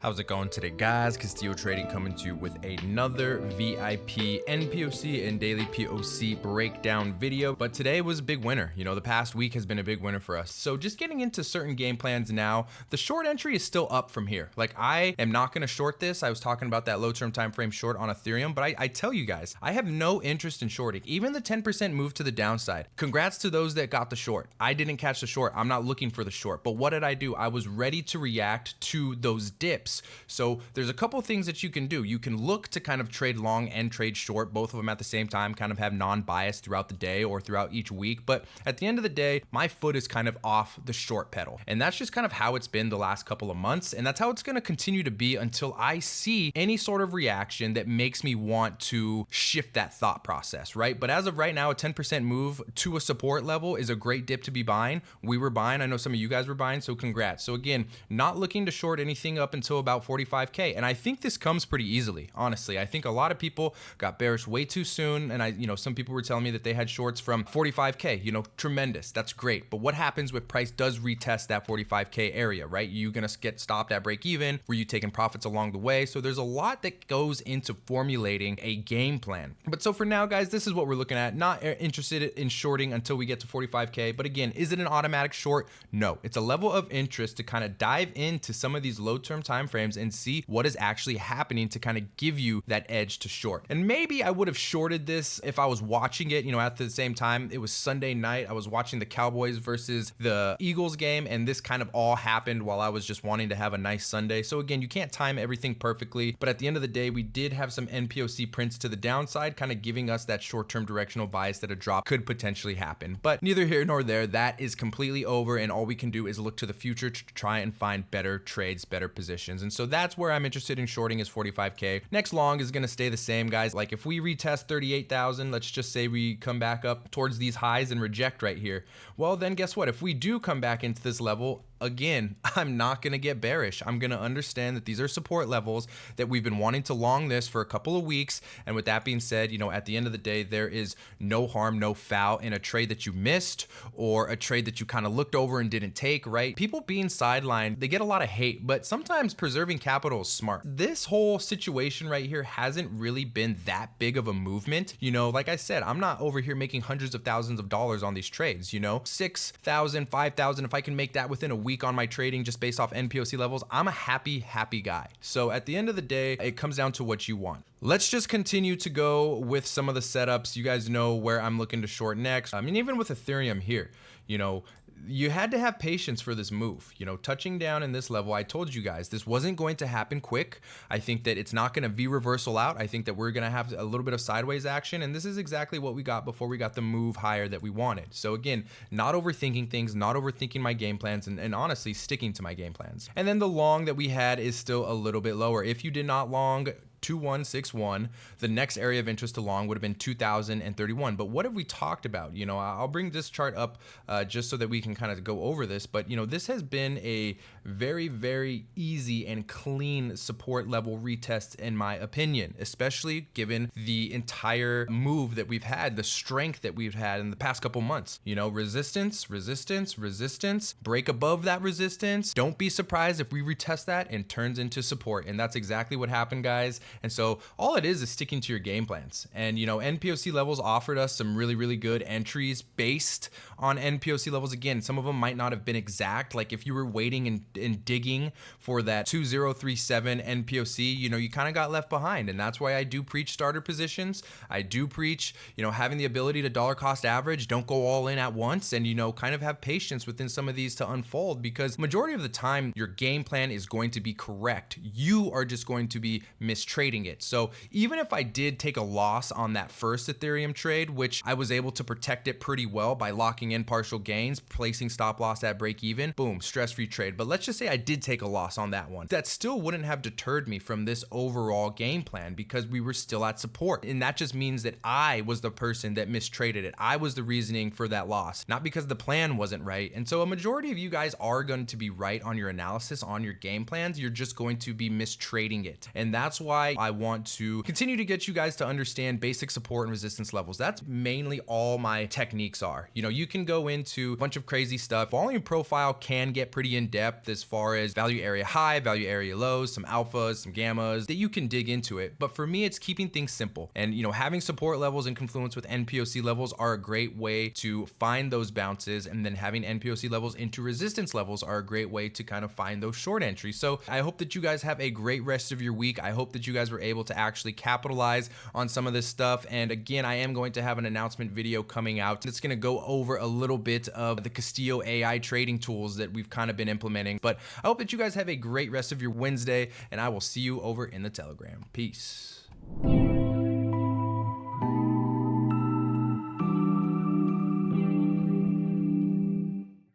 How's it going today, guys? Castillo Trading coming to you with another VIP nPOC and daily POC breakdown video. But today was a big winner. You know, the past week has been a big winner for us. So just getting into certain game plans now, the short entry is still up from here. Like, I am not going to short this. I was talking about that low term time frame short on Ethereum, but I tell you guys, I have no interest in shorting. Even the 10% move to the downside. Congrats to those that got the short. I didn't catch the short. I'm not looking for the short. But what did I do? I was ready to react to those dips. So there's a couple things that you can do. You can look to kind of trade long and trade short, both of them at the same time, kind of have non-bias throughout the day or throughout each week. But at the end of the day, my foot is kind of off the short pedal. And that's just kind of how it's been the last couple of months. And that's how it's going to continue to be until I see any sort of reaction that makes me want to shift that thought process, right? But as of right now, a 10% move to a support level is a great dip to be buying. We were buying. I know some of you guys were buying, so congrats. So again, not looking to short anything up until about 45K. And I think this comes pretty easily, honestly. I think a lot of people got bearish way too soon. And some people were telling me that they had shorts from 45K, tremendous. That's great. But what happens when price does retest that 45K area, right? You're going to get stopped at break even. Were you taking profits along the way? So there's a lot that goes into formulating a game plan. But so for now, guys, this is what we're looking at. Not interested in shorting until we get to 45K. But again, is it an automatic short? No, it's a level of interest to kind of dive into some of these low-term timeframes and see what is actually happening to kind of give you that edge to short. And maybe I would have shorted this if I was watching it, at the same time. It was Sunday night. I was watching the Cowboys versus the Eagles game, and this kind of all happened while I was just wanting to have a nice Sunday. So again, you can't time everything perfectly, but at the end of the day, we did have some nPOC prints to the downside, kind of giving us that short-term directional bias that a drop could potentially happen. But neither here nor there. That is completely over, and all we can do is look to the future to try and find better trades, better positions. And so that's where I'm interested in shorting is 45K. Next long is going to stay the same, guys. Like if we retest 38,000, let's just say we come back up towards these highs and reject right here. Well, then guess what? If we do come back into this level, again, I'm not going to get bearish. I'm going to understand that these are support levels, that we've been wanting to long this for a couple of weeks. And with that being said, at the end of the day, there is no harm, no foul in a trade that you missed or a trade that you kind of looked over and didn't take, right? People being sidelined, they get a lot of hate, but sometimes preserving capital is smart. This whole situation right here hasn't really been that big of a movement. Like I said, I'm not over here making hundreds of thousands of dollars on these trades, 6,000, 5,000. If I can make that within a week on my trading just based off nPOC levels, I'm a happy guy. So at the end of the day, it comes down to what you want. Let's just continue to go with some of the setups. You guys know where I'm looking to short next. I mean, even with Ethereum here, you had to have patience for this move. Touching down in this level, I told you guys this wasn't going to happen quick. I think that it's not going to V reversal out. I think that we're going to have a little bit of sideways action, and this is exactly what we got before we got the move higher that we wanted. So again, not overthinking things, not overthinking my game plans, and honestly sticking to my game plans. And then the long that we had is still a little bit lower. If you did not long 2161, the next area of interest to long would have been 2031. But what have we talked about? I'll bring this chart up just so that we can kind of go over this. But this has been a very, very easy and clean support level retest in my opinion, especially given the entire move that we've had, the strength that we've had in the past couple months. Resistance, resistance, resistance, break above that resistance. Don't be surprised if we retest that and turns into support. And that's exactly what happened, guys. And so all it is sticking to your game plans. And, nPOC levels offered us some really, really good entries based on nPOC levels. Again, some of them might not have been exact. Like if you were waiting and digging for that 2037 nPOC, you kind of got left behind. And that's why I do preach starter positions. I do preach, having the ability to dollar cost average. Don't go all in at once and, kind of have patience within some of these to unfold, because majority of the time your game plan is going to be correct. You are just going to be mistrading it. So even if I did take a loss on that first Ethereum trade, which I was able to protect it pretty well by locking in partial gains, placing stop loss at break even, boom, stress-free trade. But let's just say I did take a loss on that one. That still wouldn't have deterred me from this overall game plan because we were still at support. And that just means that I was the person that mistraded it. I was the reasoning for that loss, not because the plan wasn't right. And so a majority of you guys are going to be right on your analysis, on your game plans. You're just going to be mistrading it. And that's why why I want to continue to get you guys to understand basic support and resistance levels. That's mainly all my techniques are. You know, you can go into a bunch of crazy stuff. Volume profile can get pretty in depth as far as value area high, value area lows, some alphas, some gammas, that you can dig into it. But for me, it's keeping things simple. And you know, having support levels in confluence with nPOC levels are a great way to find those bounces, and then having nPOC levels into resistance levels are a great way to kind of find those short entries. So I hope that you guys have a great rest of your week. I hope that you guys were able to actually capitalize on some of this stuff. And again, I am going to have an announcement video coming out. It's going to go over a little bit of the Castillo AI trading tools that we've kind of been implementing. But I hope that you guys have a great rest of your Wednesday, and I will see you over in the Telegram. Peace.